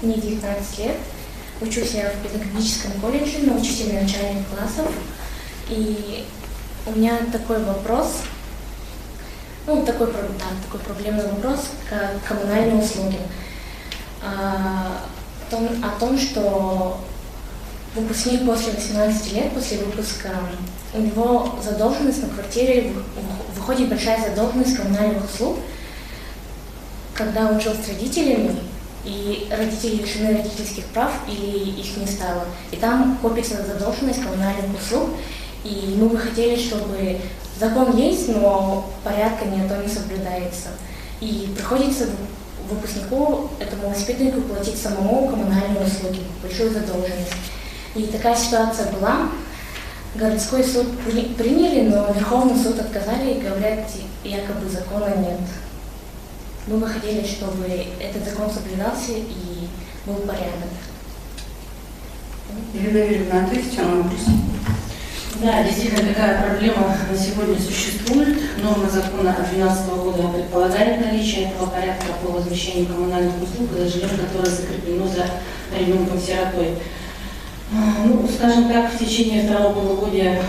мне 19 лет. Учусь я в педагогическом колледже на учителя начальных классов. И у меня такой вопрос, такой проблемный вопрос, как коммунальные услуги. О том, что выпускник после 18 лет, после выпуска, у него задолженность на квартире, выходит большая задолженность коммунальных услуг, когда он жил с родителями, и родители лишены родительских прав или их не стало. И там копится задолженность коммунальных услуг, и мы бы хотели, чтобы закон есть, но порядка не соблюдается. И приходится выпускнику, этому воспитаннику, платить самому коммунальные услуги, большую задолженность. И такая ситуация была. Городской суд приняли, но Верховный суд отказали и говорят, якобы закона нет. Мы бы хотели, чтобы этот закон соблюдался и был порядок. Ирина Юрьевна, ответьте на вопрос. Да, действительно, такая проблема на сегодня существует. Норма закона от 2012 года предполагает наличие этого порядка по возмещению коммунальных услуг за жилье, которое закреплено за ребенком-сиротой. Скажем так, в течение второго полугодия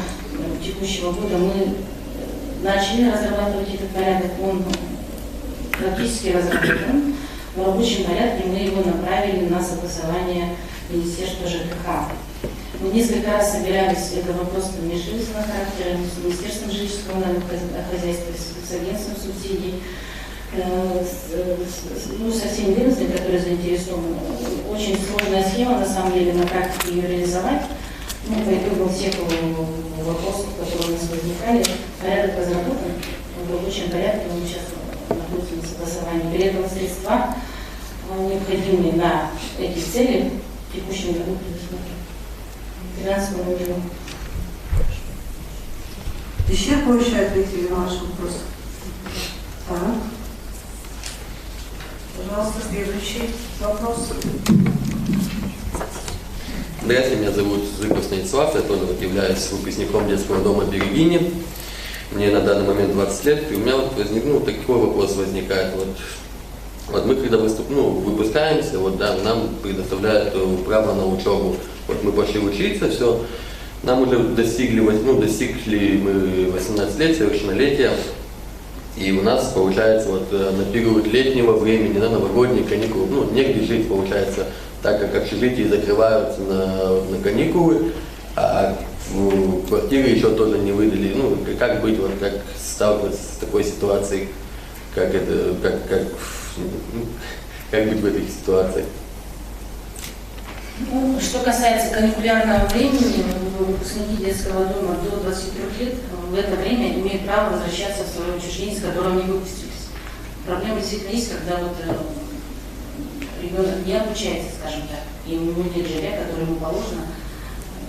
текущего года мы начали разрабатывать этот порядок. Он практически разработан. В рабочем порядке мы его направили на согласование Министерства ЖКХ. Мы несколько раз собирались, это вопрос межведомственного характера, с Министерством жилищно-коммунального хозяйства, с агентством субсидий, со всеми ведомствами, которые заинтересованы. Очень сложная схема, на самом деле, на практике ее реализовать. По итогам всех вопросов, которые у нас возникали, порядок разработан, в рабочем порядке он сейчас находится на согласовании. При этом средства, необходимые на эти цели, в текущем году предусмотрены. Финансовому миру. Исчерпывающе ответили на ваш вопрос. Так. Пожалуйста, следующий вопрос. Здравствуйте, меня зовут Зыков Станислав, я тоже являюсь выпускником детского дома Берегини. Мне на данный момент 20 лет, и у меня такой вопрос возникает. Мы когда выпускаемся, нам предоставляют право на учебу. Мы пошли учиться, все, нам уже достигли мы 18 лет, совершеннолетия, и у нас, получается, на период летнего времени, на новогодние каникулы, негде жить, получается, так как общежития закрываются на каникулы, а квартиры еще тоже не выдали. Как быть, как сталкиваться с такой ситуацией, как быть в этой ситуации? Что касается каникулярного времени, выпускники детского дома до 23 лет в это время имеют право возвращаться в свое учреждение, с которого они выпустились. Проблема действительно есть, когда ребенок не обучается, скажем так, и у него нет жилья, которое ему положено,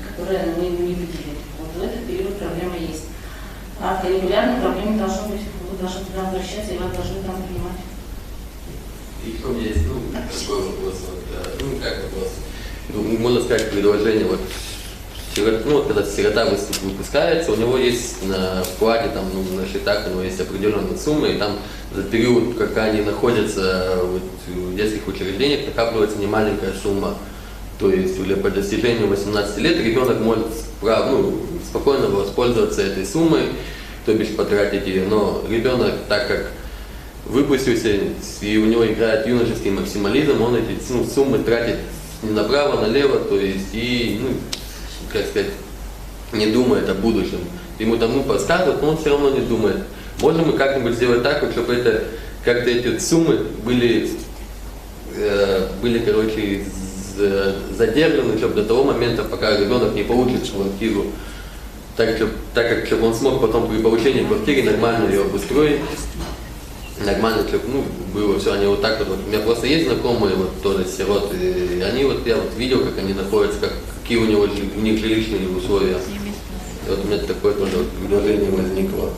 которое мы ему не выделили. В этот период проблема есть. А каникулярной проблемы должно быть, вы должны туда возвращаться, и вас должны там принимать. И у меня есть такой вопрос, можно сказать, предложение, когда сирота выпускается, у него есть на вкладе, на счетах, у него есть определенная сумма, и там за период, как они находятся в детских учреждениях, накапливается немаленькая сумма. То есть по достижению 18 лет ребенок может спокойно воспользоваться этой суммой, то бишь потратить ее, но ребенок, так как выпустился, и у него играет юношеский максимализм, он эти суммы тратит не направо, налево, то есть не думает о будущем. Ему подсказывают, но он все равно не думает. Можем мы как-нибудь сделать так, чтобы как-то эти суммы были задержаны, чтобы до того момента, пока ребенок не получит квартиру, так как чтобы он смог потом при получении квартиры нормально ее обустроить, нормально, чтобы было все, они у меня просто есть знакомые тоже сироты, и они я видел, как они находятся, какие у них жилищные условия. И у меня такое тоже предложение возникло.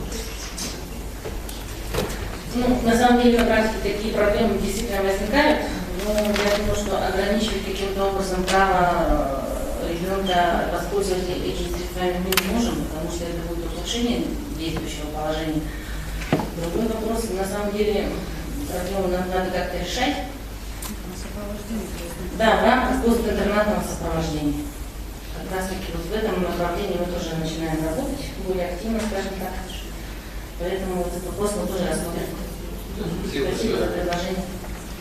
На самом деле, на практике такие проблемы действительно возникают, но я думаю, что ограничивать каким-то образом право ребенка воспользоваться этими средствами мы не можем, потому что это будет ухудшение действующего положения. Другой вопрос, на самом деле, проблему нам надо как-то решать. Да, в рамках постинтернатного сопровождения. Как раз таки вот в этом направлении мы тоже начинаем работать более активно, скажем так. Поэтому вот этот вопрос мы тоже рассмотрим. Спасибо за предложение.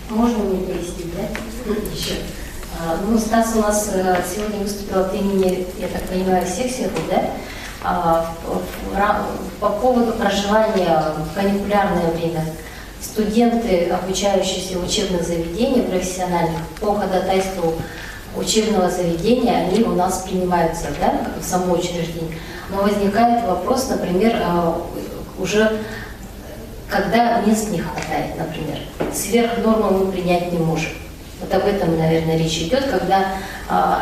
Можно мне пояснить, да? Еще. Ну, Стас у нас сегодня выступил от имени, я так понимаю, всех сверху, да? По поводу проживания в каникулярное время. Студенты, обучающиеся в учебных заведениях профессиональных, по ходатайству учебного заведения, они у нас принимаются, да, в само учреждение. Но возникает вопрос, например, уже когда мест не хватает, например, сверх нормы мы принять не можем. Вот об этом, наверное, речь идет, когда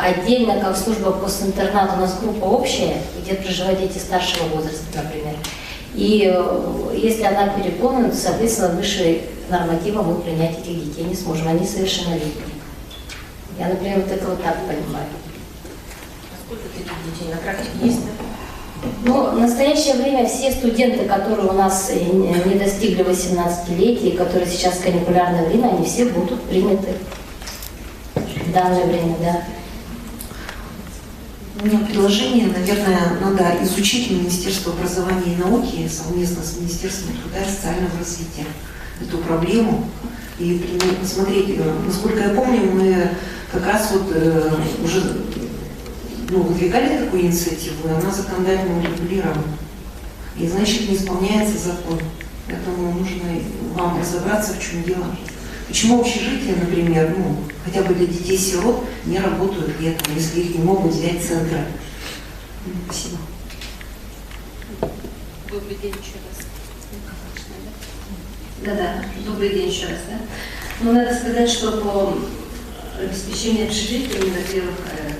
отдельно, как служба постинтернат, у нас группа общая, где проживают дети старшего возраста, например. И если она переполнена, то, соответственно, выше норматива мы принять этих детей не сможем, они совершеннолетние. Я, например, вот это вот так понимаю. А сколько таких детей на практике есть? Ну, в настоящее время все студенты, которые у нас не достигли 18-летия, которые сейчас в каникулярное время, они все будут приняты в данное время, да. У меня предложение, наверное, надо изучить Министерство образования и науки совместно с Министерством труда и социального развития эту проблему и посмотреть, насколько я помню, мы как раз вот уже выдвигали такую инициативу, и она законодательно урегулирована. И значит, не исполняется закон. Поэтому нужно вам разобраться, в чем дело. Почему общежития, например, хотя бы для детей-сирот не работают летом, если их не могут взять центры? Спасибо. Добрый день еще раз. Да-да, добрый день еще раз, да. Ну, надо сказать, что по обеспечению общежитиями, во-первых,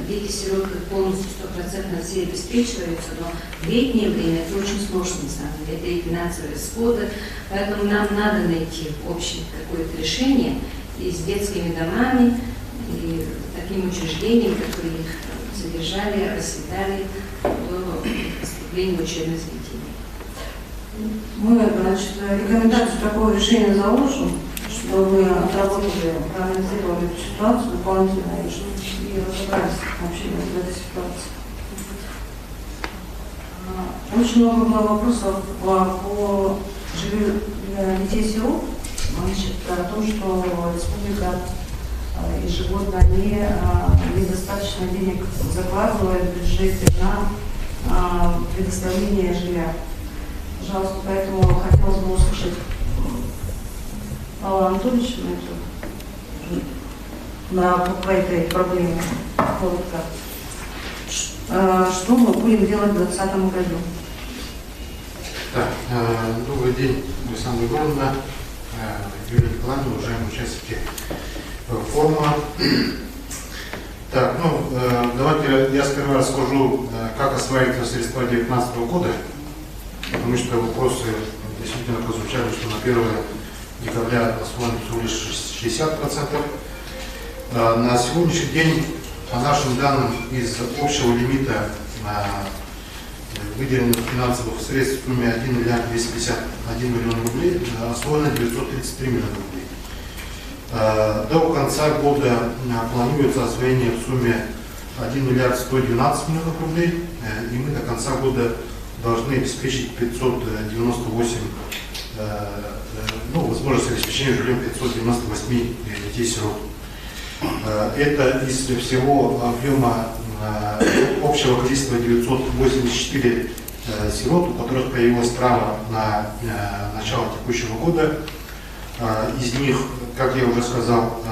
дети-сироты полностью 100% все обеспечиваются, но в летнее время это очень сложно, на самом деле, это и финансовые расходы, поэтому нам надо найти общее какое-то решение и с детскими домами, и такими учреждениями, которые их содержали, расцветали до поступления в учебное заведение. Мы, значит, рекомендацию такого решения заложим, чтобы отработали, проанализировали эту ситуацию дополнительно и разобрались вообще в этой ситуации. Очень много было вопросов по детей-сирот, о том, что республика ежегодно недостаточно денег закладывает в бюджете на предоставление жилья. Пожалуйста, поэтому хотелось бы услышать Павла Анатольевича по этой проблеме. Коротко. Что мы будем делать в 2020 году? Так, добрый день, Александра Егоровна, Юлия Николаевна, уважаемые участники форума. Так, давайте я сперва расскажу, как осваиваются средства 2019 года, потому что вопросы действительно прозвучали, что на 1 декабря освоено всего лишь 60%. На сегодняшний день, по нашим данным, из общего лимита выделенных финансовых средств в сумме 1 миллиард 251 миллион рублей освоено 933 миллиона рублей. До конца года планируется освоение в сумме 1 миллиард 112 миллионов рублей, и мы до конца года должны обеспечить 598, возможность обеспечения жильем 598 детей-сирот. Это из всего объема общего количества 984 сирот, у которых появилось право на начало текущего года. Из них, как я уже сказал,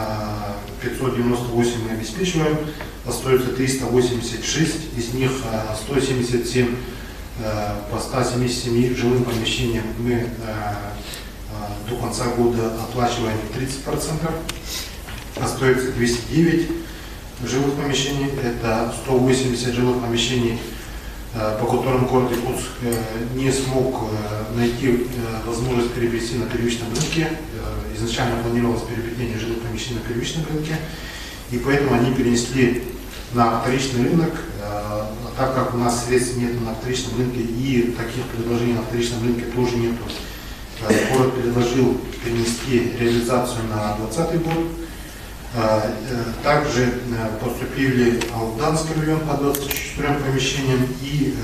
598 мы обеспечиваем, остается 386, из них 177 по 177 жилым помещениям мы до конца года оплачиваем 30%. Остается 209 жилых помещений, это 180 жилых помещений, по которым город Иркутск не смог найти возможность приобрести на первичном рынке. Изначально планировалось приобретение жилых помещений на первичном рынке, и поэтому они перенесли на вторичный рынок. Так как у нас средств нет на вторичном рынке и таких предложений на вторичном рынке тоже нет, город предложил перенести реализацию на 2020 год. Также поступили Алданский район по 24 помещениям и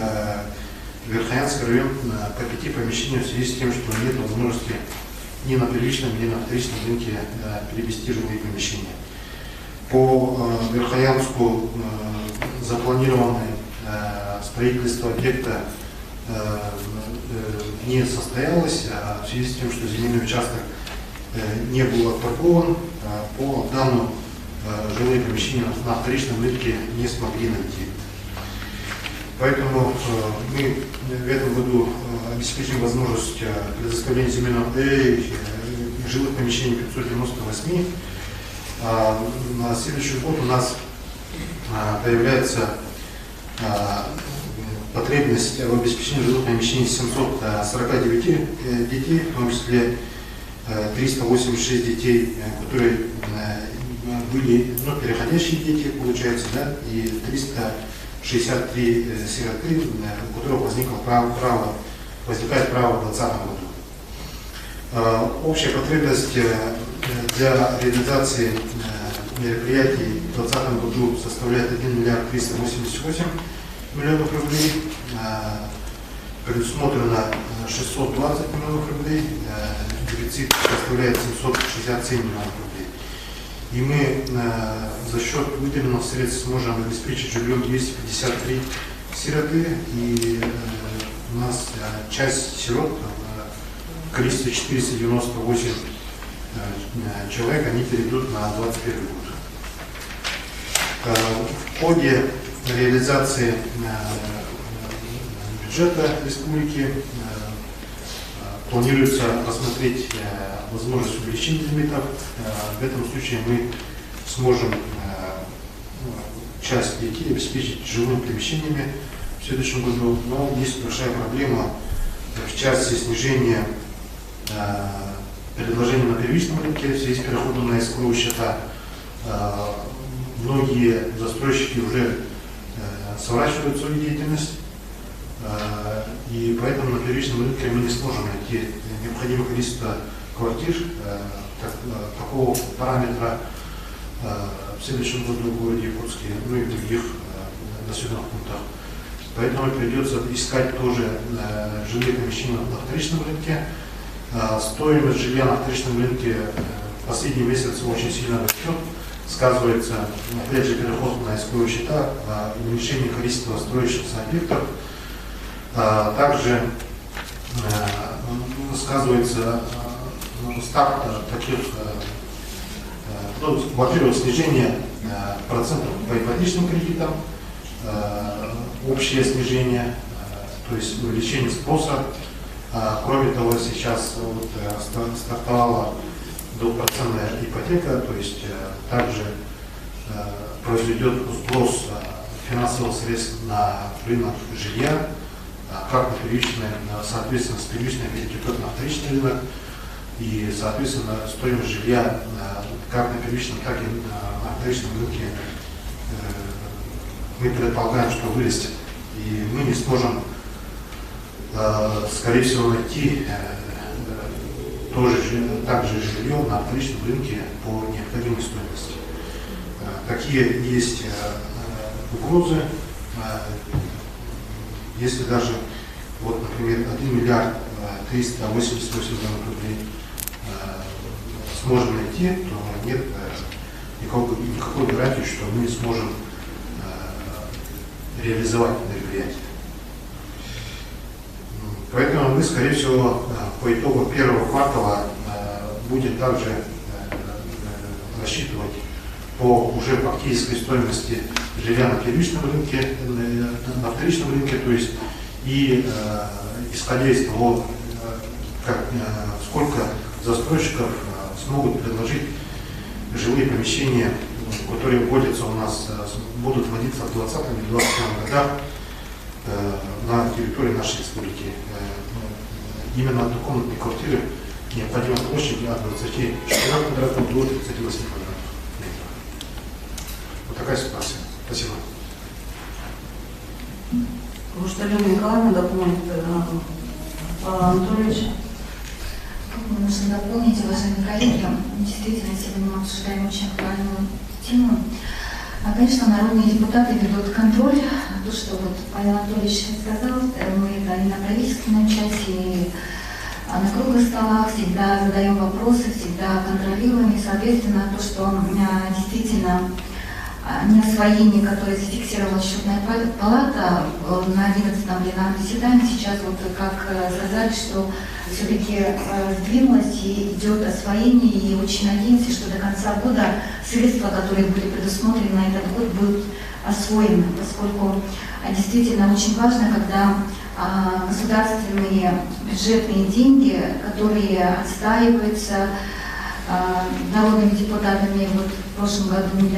Верхоянский район по 5 помещениям в связи с тем, что нет возможности ни на первичном, ни на вторичном рынке перевести жилые помещения. По Верхоянску запланировано строительство объекта не состоялось, в связи с тем, что земельный участок не был отторгован, по данному жилые помещения на вторичном рынке не смогли найти. Поэтому мы в этом году обеспечим возможность предоставления жилых помещений 598. На следующий год у нас появляется потребность в обеспечении жилых помещений 749 детей, в том числе 386 детей, которые были переходящие дети, получается, да, и 363 сироты, у которых возникает право в 2020 году. Общая потребность для реализации мероприятий в 2020 году составляет 1 миллиард 388 миллионов рублей. Предусмотрено 620 миллионов рублей, дефицит составляет 767 миллионов рублей. И мы за счет выделенных средств сможем обеспечить жильем 253 сироты, и у нас часть сирот, количество 498 человек, они перейдут на 2021 год. В ходе реализации бюджета республики планируется рассмотреть возможность увеличения лимитов. В этом случае мы сможем часть детей обеспечить жилыми помещениями в следующем году. Но есть большая проблема в части снижения предложений на первичном рынке в связи с переходом на эскроу счета. Многие застройщики уже сворачивают свою деятельность, и поэтому на первичном рынке мы не сможем найти необходимое количество квартир такого параметра в следующем году в городе Якутске, ну и в других населенных пунктах. Поэтому придется искать тоже жилые помещения на вторичном рынке. Стоимость жилья на вторичном рынке в последние месяцы очень сильно растет. Сказывается, опять же, переход на эскроу счета, уменьшение количества строящихся объектов. Также сказывается старт таких, во-первых, снижение процентов по ипотечным кредитам, общее снижение, то есть увеличение спроса. Кроме того, сейчас стартовала 2% ипотека, то есть также произведет сброс финансовых средств на рынок жилья, как на первичное, соответственно, с первичного перетекет на вторичный рынок, и, соответственно, стоимость жилья как на первичном, так и на вторичном рынке мы предполагаем, что вырастет, и мы не сможем, скорее всего, найти также жилье на вторичном рынке по необходимой стоимости. Какие есть угрозы, если даже, вот, например, 1 миллиард 388 миллионов рублей сможем найти, то нет никакой гарантии, что мы сможем реализовать мероприятие. Поэтому мы, скорее всего, по итогу первого квартала будем также рассчитывать по уже фактической стоимости жилья на первичном рынке, на вторичном рынке, то есть и исходя из того, сколько застройщиков смогут предложить жилые помещения, которые вводятся у нас, будут вводиться в 2020 и 2021 годах на территории нашей республики. Именно однокомнатные квартиры необходима площадь от 24 квадратов до 38 квадратов метров. Вот такая ситуация. Спасибо. Может, Алена Николаевна дополнит, Павел Анатольевич? нужно дополнить, уважаемые коллеги. Действительно, сегодня мы обсуждаем очень актуальную тему. Конечно, народные депутаты ведут контроль. То, что вот Павел Анатольевич сказал, мы это и на правительственном части, и на круглых столах всегда задаем вопросы, всегда контролируем. И, соответственно, то, что действительно неосвоение, которое зафиксировала счетная палата на 11-м пленарном заседании, сейчас вот как сказали, что все-таки сдвинулось и идет освоение, и очень надеемся, что до конца года средства, которые были предусмотрены на этот год, будут освоены, поскольку действительно очень важно, когда государственные бюджетные деньги, которые отстаиваются народными депутатами, вот в прошлом году 1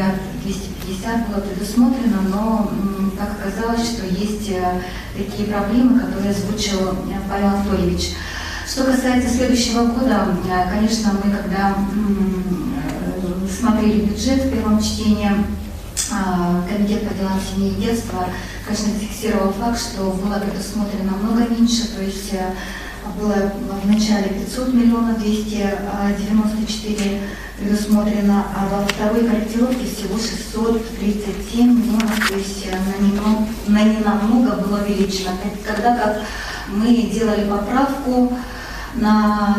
250 000 000 было предусмотрено, но как оказалось, что есть такие проблемы, которые озвучил Павел Анатольевич. Что касается следующего года, конечно, мы когда смотрели бюджет в первом чтении, Комитет по делам семьи и детства, конечно, зафиксировал факт, что было предусмотрено много меньше, то есть было в начале 500 294 предусмотрено, а во второй корректировке всего 637 миллионов, то есть на ненамного было увеличено. Когда как мы делали поправку на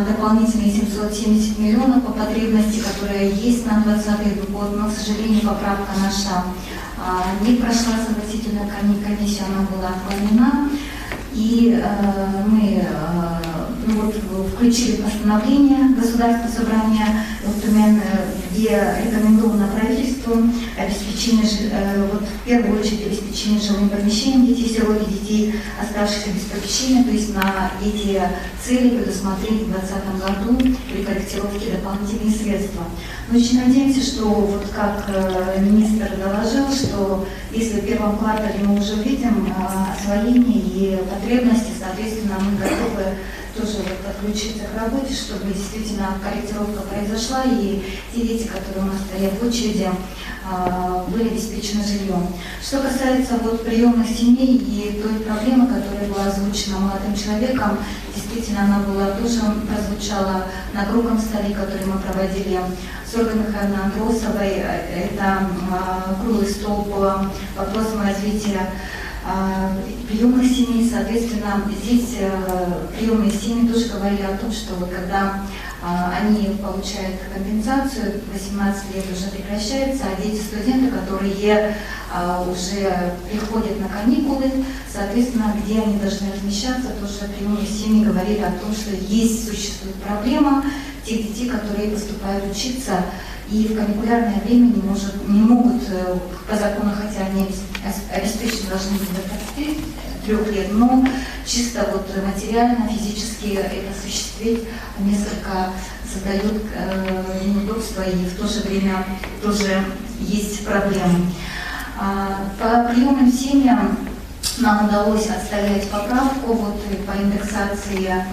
дополнительные 770 миллионов по потребности, которая есть на 2020 год, но, к сожалению, поправка наша не прошла согласительную комиссию, она была отклонена. И мы включили постановление Государственного собрания, где рекомендовано правительству обеспечение, в первую очередь обеспечение жилым помещением детей-сирот и детей, оставшихся без попечения, то есть на эти цели предусмотреть в 2020 году при корректировке дополнительные средства. Мы очень надеемся, что, вот как министр доложил, что если в первом квартале мы уже видим освоение и потребности, соответственно, мы готовы тоже подключиться к работе, чтобы действительно корректировка произошла, и те дети, которые у нас стоят в очереди, были обеспечены жильем. Что касается приемных семей и той проблемы, которая была озвучена молодым человеком, действительно она была тоже прозвучала на круглом столе, который мы проводили с Ольгой Михайловной Андросовой. Это круглый стол по вопросам развития приемных семей. Соответственно, здесь приемные семьи тоже говорили о том, что когда они получают компенсацию, 18 лет уже прекращается, а дети-студенты, которые уже приходят на каникулы, соответственно, где они должны размещаться, тоже приемные семьи говорили о том, что существует проблема тех детей, которые поступают учиться и в каникулярное время не могут по закону, хотя они обеспечены должны быть до 3 лет, но чисто материально, физически это осуществить несколько создает неудобства, и в то же время тоже есть проблемы. По приемным семьям нам удалось отстоять поправку по индексации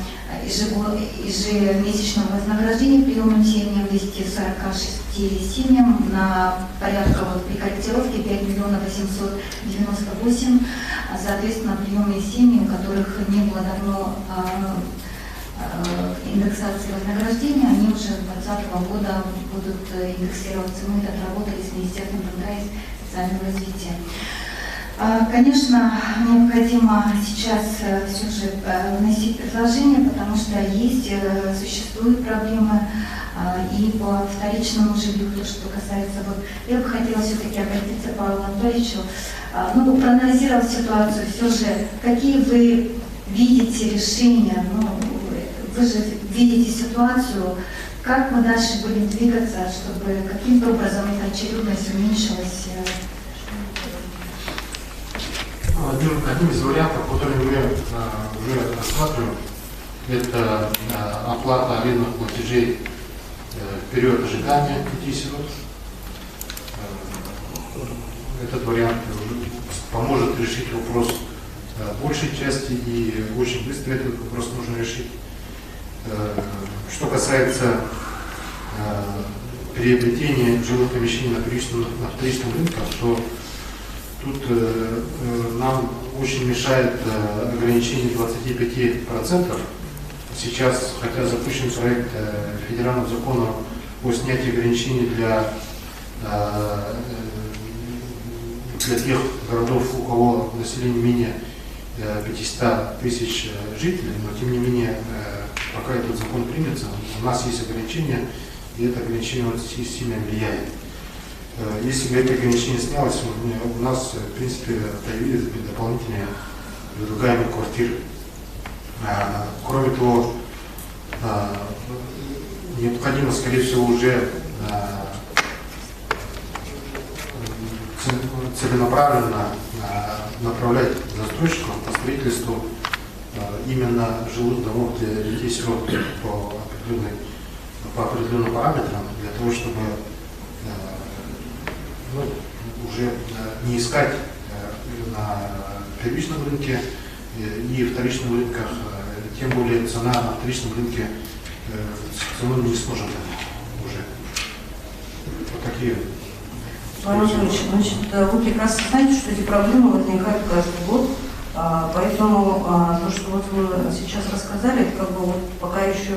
ежемесячного вознаграждения приемным семьям 246 семьям на порядка при корректировке 5 898 000. Соответственно, приемные семьи, у которых не было давно индексации вознаграждения, они уже с 2020 года будут индексироваться. Мы это отработали с Министерством труда и социального развития. Конечно, необходимо сейчас все же вносить предложения, потому что существуют проблемы и по вторичному жилью, то, что касается. Я бы хотела все-таки обратиться к Павлу Анатольевичу, проанализировать ситуацию, все же, какие вы видите решения, вы же видите ситуацию, как мы дальше будем двигаться, чтобы каким-то образом эта очередность уменьшилась. Одним из вариантов, который мы уже рассматриваем, это оплата арендных платежей в период ожидания детей-сирот. Этот вариант поможет решить вопрос большей части, и очень быстро этот вопрос нужно решить. Что касается приобретения жилых помещений на вторичном рынке, то тут нам очень мешает ограничение 25%, сейчас, хотя запущен проект федерального закона о снятии ограничений для тех городов, у кого население менее 500 тысяч жителей, но тем не менее, пока этот закон примется, у нас есть ограничения, и это ограничение очень сильно влияет. Если бы это ограничение снялось, у нас, в принципе, появились бы дополнительные предлагаемые квартиры. Кроме того, необходимо, скорее всего, уже целенаправленно направлять застройщиков по строительству именно жилых домов для детей-сирот по определенным параметрам, для того, чтобы уже не искать на первичном рынке и вторичном рынках, тем более цена на вторичном рынке, цену мы не сможем уже. Вот такие. Павел Анатольевич, значит, вы прекрасно знаете, что эти проблемы возникают каждый год, поэтому то, что вот вы сейчас рассказали, это как бы вот пока еще